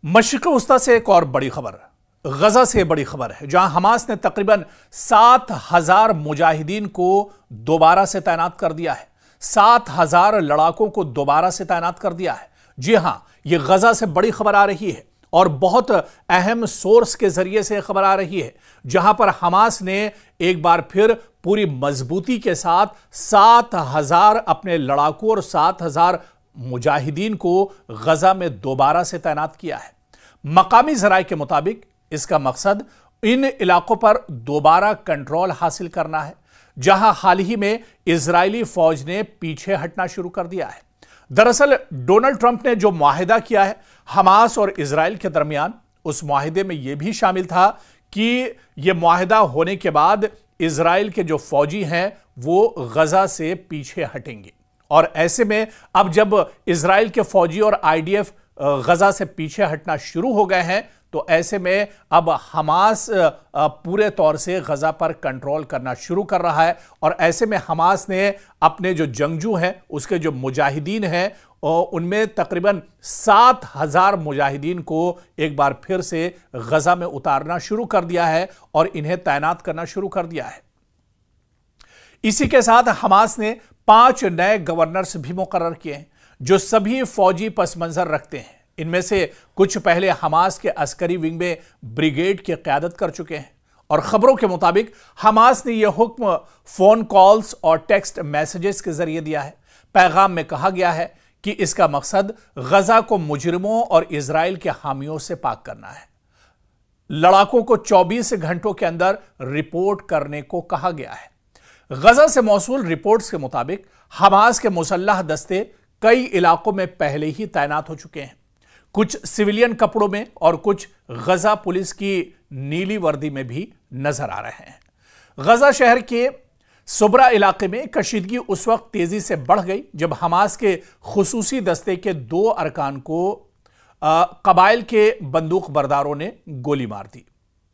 मशरिक़ वस्ता से एक और बड़ी खबर, गजा से बड़ी खबर है, जहां हमास ने तकरीबन 7,000 मुजाहिदीन को दोबारा से तैनात कर दिया है। 7,000 लड़ाकों को दोबारा से तैनात कर दिया है। जी हां, यह गजा से बड़ी खबर आ रही है और बहुत अहम सोर्स के जरिए से खबर आ रही है, जहां पर हमास ने एक बार फिर पूरी मजबूती के साथ 7,000 अपने लड़ाकों और 7,000 मुजाहिदीन को गजा में दोबारा से तैनात किया है। मकामी जराए के मुताबिक इसका मकसद इन इलाकों पर दोबारा कंट्रोल हासिल करना है, जहां हाल ही में इजरायली फौज ने पीछे हटना शुरू कर दिया है। दरअसल डोनाल्ड ट्रंप ने जो मुआहिदा किया है हमास और इजराइल के दरमियान, उस मुआहिदे में यह भी शामिल था कि यह मुआहिदा होने के बाद इजराइल के जो फौजी हैं वो गजा से पीछे हटेंगे। और ऐसे में अब जब इजराइल के फौजी और आईडीएफ गजा से पीछे हटना शुरू हो गए हैं, तो ऐसे में अब हमास पूरे तौर से गजा पर कंट्रोल करना शुरू कर रहा है। और ऐसे में हमास ने अपने जो जंगजू हैं, उसके जो मुजाहिदीन हैं, उनमें तकरीबन 7,000 मुजाहिदीन को एक बार फिर से गजा में उतारना शुरू कर दिया है और इन्हें तैनात करना शुरू कर दिया है। इसी के साथ हमास ने 5 नए गवर्नर्स भी मुकर्रर किए हैं, जो सभी फौजी पस मंजर रखते हैं। इनमें से कुछ पहले हमास के अस्करी विंग में ब्रिगेड की क़यादत कर चुके हैं। और खबरों के मुताबिक हमास ने यह हुक्म फोन कॉल्स और टेक्स्ट मैसेजेस के जरिए दिया है। पैगाम में कहा गया है कि इसका मकसद गजा को मुजरिमों और इजराइल के हामियों से पाक करना है। लड़ाकों को 24 घंटों के अंदर रिपोर्ट करने को कहा गया है। गजा से मौसूल रिपोर्ट्स के मुताबिक हमास के मुसल्लह दस्ते कई इलाकों में पहले ही तैनात हो चुके हैं, कुछ सिविलियन कपड़ों में और कुछ गजा पुलिस की नीली वर्दी में भी नजर आ रहे हैं। गजा शहर के सुबरा इलाके में कशीदगी उस वक्त तेजी से बढ़ गई जब हमास के खुसूसी दस्ते के 2 अरकान को कबाइल के बंदूक बरदारों ने गोली मार दी।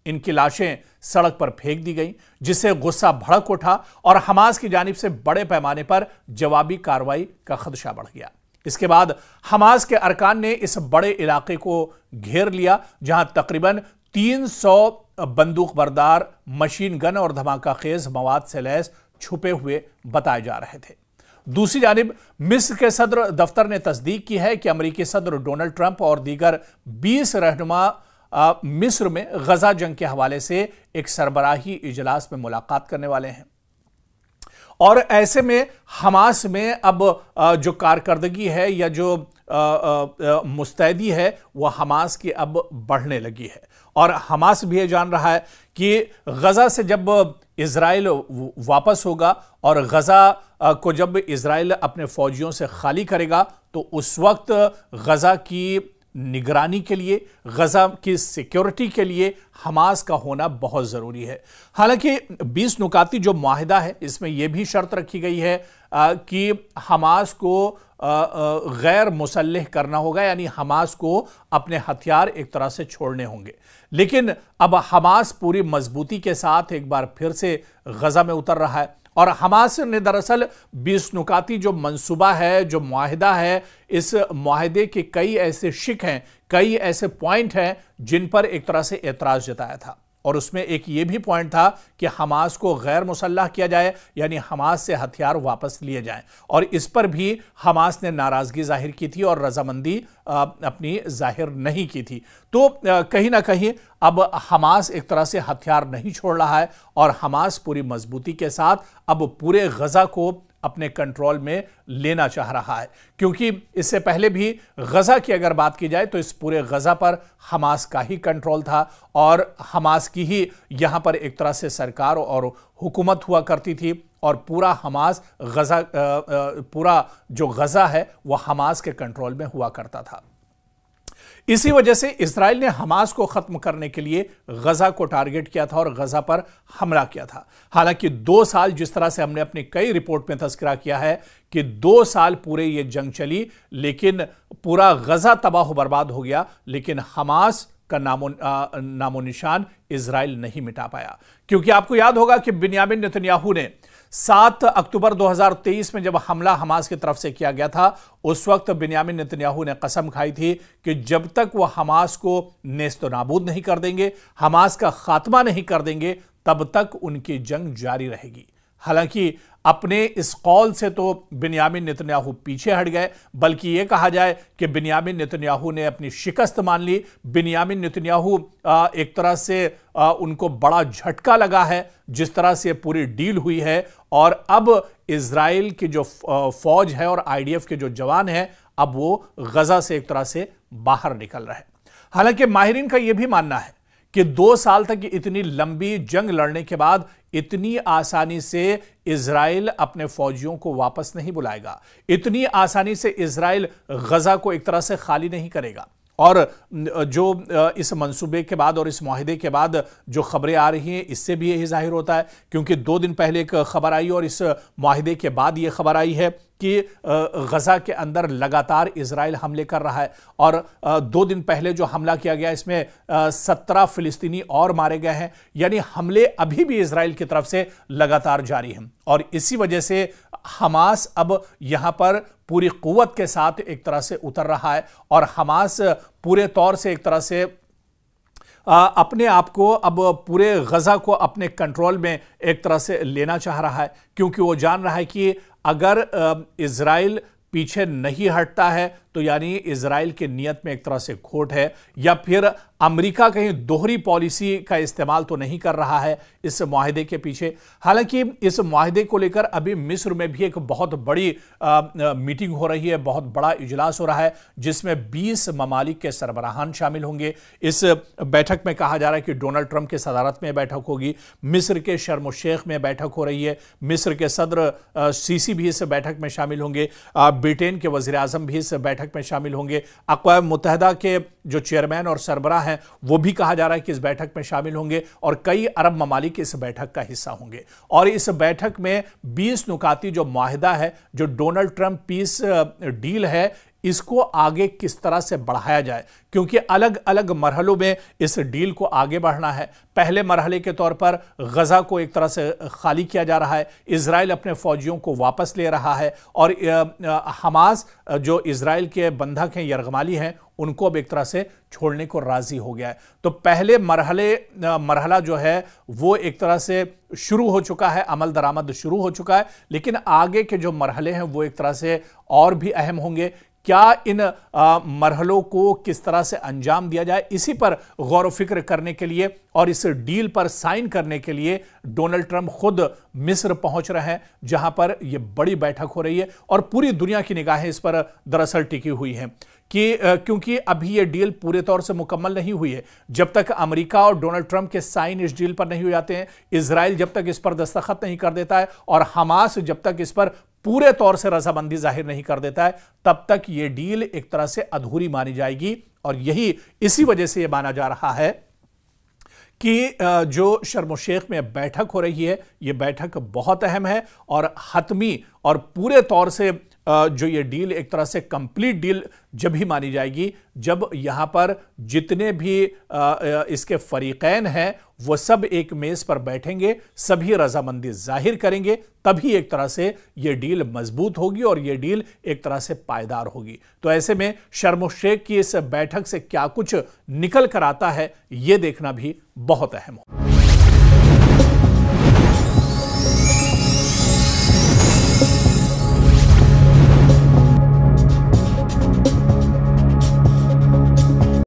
इनकी लाशें सड़क पर फेंक दी गई, जिससे गुस्सा भड़क उठा और हमास की जानिब से बड़े पैमाने पर जवाबी कार्रवाई का खदशा बढ़ गया। इसके बाद हमास के अरकान ने इस बड़े इलाके को घेर लिया, जहां तकरीबन 300 बंदूक बरदार, मशीन गन और धमाका खेज मवाद से लैस छुपे हुए बताए जा रहे थे। दूसरी जानिब मिस्र के सदर दफ्तर ने तस्दीक की है कि अमेरिकी सदर डोनाल्ड ट्रंप और दीगर 20 रहनुमा मिस्र में गजा जंग के हवाले से एक सरबराही इजलास में मुलाकात करने वाले हैं। और ऐसे में हमास में अब जो कारकर्दगी है या जो मुस्तैदी है वह हमास की अब बढ़ने लगी है। और हमास भी ये जान रहा है कि गजा से जब इजराइल वापस होगा और गजा को जब इजराइल अपने फौजियों से खाली करेगा, तो उस वक्त गजा की निगरानी के लिए, गजा की सिक्योरिटी के लिए हमास का होना बहुत ज़रूरी है। हालांकि 20 नुकाती जो मुआहिदा है, इसमें यह भी शर्त रखी गई है कि हमास को गैर मुसल्लह करना होगा, यानी हमास को अपने हथियार एक तरह से छोड़ने होंगे। लेकिन अब हमास पूरी मजबूती के साथ एक बार फिर से गजा में उतर रहा है और हमास ने दरअसल 20 नुकाती जो मंसूबा है, जो मुआहिदा है, इस मुआहिदे के कई ऐसे शिक हैं, कई ऐसे पॉइंट हैं जिन पर एक तरह से एतराज़ जताया था। और उसमें एक ये भी पॉइंट था कि हमास को गैर मुसल्लह किया जाए, यानी हमास से हथियार वापस लिए जाएं। और इस पर भी हमास ने नाराज़गी जाहिर की थी और रजामंदी अपनी जाहिर नहीं की थी। तो कहीं ना कहीं अब हमास एक तरह से हथियार नहीं छोड़ रहा है और हमास पूरी मजबूती के साथ अब पूरे गजा को अपने कंट्रोल में लेना चाह रहा है, क्योंकि इससे पहले भी गजा की अगर बात की जाए तो इस पूरे गजा पर हमास का ही कंट्रोल था और हमास की ही यहां पर एक तरह से सरकार और हुकूमत हुआ करती थी और पूरा हमास गजा पूरा जो गजा है वह हमास के कंट्रोल में हुआ करता था। इसी वजह से इजराइल ने हमास को खत्म करने के लिए गजा को टारगेट किया था और गजा पर हमला किया था। हालांकि 2 साल, जिस तरह से हमने अपनी कई रिपोर्ट में तस्करा किया है कि 2 साल पूरे ये जंग चली, लेकिन पूरा गजा तबाह बर्बाद हो गया, लेकिन हमास का नामो निशान इजराइल नहीं मिटा पाया। क्योंकि आपको याद होगा कि बिन्यामिन नेतन्याहू ने 7 अक्टूबर 2023 में जब हमला हमास की तरफ से किया गया था, उस वक्त बिन्यामिन नेतन्याहू ने कसम खाई थी कि जब तक वो हमास को नेस्तनाबूद नहीं कर देंगे, हमास का खात्मा नहीं कर देंगे, तब तक उनकी जंग जारी रहेगी। हालांकि अपने इस कौल से तो बिन्यामिन नेतन्याहू पीछे हट गए, बल्कि यह कहा जाए कि बिन्यामिन नेतन्याहू ने अपनी शिकस्त मान ली। बिन्यामिन नेतन्याहू एक तरह से उनको बड़ा झटका लगा है जिस तरह से पूरी डील हुई है, और अब इजराइल की जो फौज है और आईडीएफ के जो जवान हैं, अब वो गजा से एक तरह से बाहर निकल रहे हैं। हालांकि माहिरीन का यह भी मानना है कि 2 साल तक इतनी लंबी जंग लड़ने के बाद इतनी आसानी से इजराइल अपने फौजियों को वापस नहीं बुलाएगा, इतनी आसानी से इजराइल गजा को एक तरह से खाली नहीं करेगा। और जो इस मंसूबे के बाद और इस मुआहिदे के बाद जो खबरें आ रही हैं, इससे भी यही जाहिर होता है, क्योंकि 2 दिन पहले एक खबर आई और इस मुआहिदे के बाद यह खबर आई है कि गजा के अंदर लगातार इजराइल हमले कर रहा है। और 2 दिन पहले जो हमला किया गया, इसमें 17 फिलिस्तीनी और मारे गए हैं। यानी हमले अभी भी इजराइल की तरफ से लगातार जारी हैं, और इसी वजह से हमास अब यहां पर पूरी कुव्वत के साथ एक तरह से उतर रहा है, और हमास पूरे तौर से एक तरह से अपने आप को अब पूरे गजा को अपने कंट्रोल में एक तरह से लेना चाह रहा है, क्योंकि वो जान रहा है कि अगर इजराइल पीछे नहीं हटता है तो यानी इजराइल की नीयत में एक तरह से खोट है, या फिर अमेरिका कहीं दोहरी पॉलिसी का इस्तेमाल तो नहीं कर रहा है इस मुआहिदे के पीछे। हालांकि इस मुआहिदे को लेकर अभी मिस्र में भी एक बहुत बड़ी मीटिंग हो रही है, बहुत बड़ा इजलास हो रहा है, जिसमें 20 ममालिक के सरबराहान शामिल होंगे। इस बैठक में कहा जा रहा है कि डोनाल्ड ट्रंप के सदारत में बैठक होगी, मिस्र के शर्म शेख में बैठक हो रही है, मिस्र के सदर सीसी भी इस बैठक में शामिल होंगे, ब्रिटेन के वजीर आजम भी इस बैठक में शामिल होंगे, अक़वाम मुत्तहिदा के जो चेयरमैन और सरबराह हैं वो भी कहा जा रहा है कि इस बैठक में शामिल होंगे, और कई अरब ममालिक इस बैठक का हिस्सा होंगे। और इस बैठक में 20 नुकाती जो मुआहिदा है, जो डोनाल्ड ट्रंप पीस डील है, इसको आगे किस तरह से बढ़ाया जाए, क्योंकि अलग अलग मरहलों में इस डील को आगे बढ़ना है। पहले मरहले के तौर पर गजा को एक तरह से खाली किया जा रहा है, इजराइल अपने फौजियों को वापस ले रहा है, और हमास जो इजराइल के बंधक हैं, यरगमाली हैं, उनको अब एक तरह से छोड़ने को राजी हो गया है। तो पहले मरहला जो है वो एक तरह से शुरू हो चुका है, अमल दरामद शुरू हो चुका है, लेकिन आगे के जो मरहले हैं वो एक तरह से और भी अहम होंगे। क्या इन मरहलों को किस तरह से अंजाम दिया जाए, इसी पर गौर व फिक्र करने के लिए और इस डील पर साइन करने के लिए डोनाल्ड ट्रंप खुद मिस्र पहुंच रहे हैं, जहां पर यह बड़ी बैठक हो रही है, और पूरी दुनिया की निगाहें इस पर दरअसल टिकी हुई हैं कि क्योंकि अभी यह डील पूरे तौर से मुकम्मल नहीं हुई है। जब तक अमेरिका और डोनाल्ड ट्रंप के साइन इस डील पर नहीं हो जाते हैं, इजराइल जब तक इस पर दस्तखत नहीं कर देता है, और हमास जब तक इस पर पूरे तौर से रजामंदी जाहिर नहीं कर देता है, तब तक यह डील एक तरह से अधूरी मानी जाएगी। और इसी वजह से यह माना जा रहा है कि जो शर्म शेख में बैठक हो रही है, यह बैठक बहुत अहम है, और हतमी और पूरे तौर से जो ये डील एक तरह से कंप्लीट डील जब ही मानी जाएगी, जब यहां पर जितने भी इसके फरीकैन हैं वो सब एक मेज पर बैठेंगे, सभी रजामंदी जाहिर करेंगे, तभी एक तरह से ये डील मजबूत होगी और ये डील एक तरह से पायदार होगी। तो ऐसे में शर्म शेख की इस बैठक से क्या कुछ निकल कर आता है, ये देखना भी बहुत अहम हो।